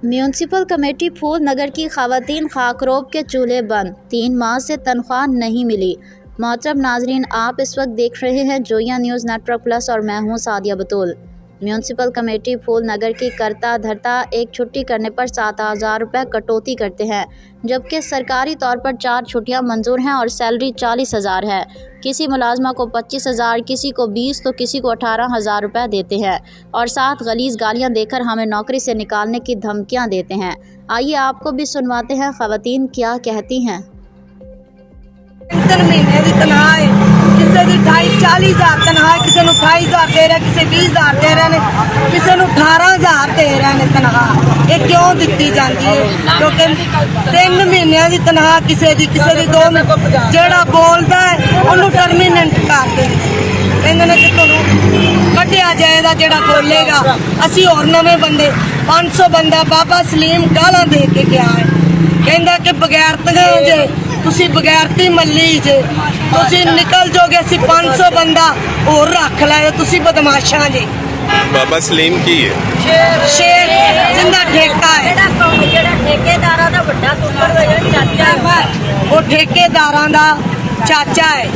Municipal committee फूल नगर की खवातीन खाकरोब के चूल्हे बंद, 3 माह से तनख्वाह नहीं मिली। मोहतरम नाजरीन, आप इस वक्त देख रहे हैं जोया न्यूज़ नेटवर्क प्लस और मैं हूं सादिया बतूल। म्यूनसिपल कमेटी फूल नगर की करता धरता एक छुट्टी करने पर 7,000 रुपये कटौती करते हैं, जबकि सरकारी तौर पर 4 छुट्टियां मंजूर हैं और सैलरी 40,000 है। किसी मुलाजमा को 25,000, किसी को 20 तो किसी को 18,000 रुपये देते हैं और साथ गलीज गालियां देकर हमें नौकरी से निकालने की धमकियां देते हैं। आइए आपको भी सुनवाते हैं ख़वातीन क्या कहती हैं। महीने की तनख्वाह है, किसी की 28-40,000 तनख्वाह, किसी को 28,000 दे रहे, किसी 20,000 दे रहे, किसी को 18,000 दे रहे तनख्वाह। ये क्यों दी जाती है? क्योंकि 3 महीनों की तनख्वाह किसी की 2 महीने जोड़ा बोलता है उन्होंने टर्मीनेट कर दे कहते कि तुहानू कटिया जाएगा जोड़ा बोलेगा। असी और नवे बंदे 500 बंदा बाबा सलीम गालां दे के गया है, कहता कि बगैरतियां जे तुसी बगैरती मल्ली जे तुसी निकल जोगे, असी 500 बंदा और रख लाए, तुसी बदमाशां जे। बाबा सलीम की है शेर जिंदा ठेका है, वो ठेकेदारां दा चाचा है।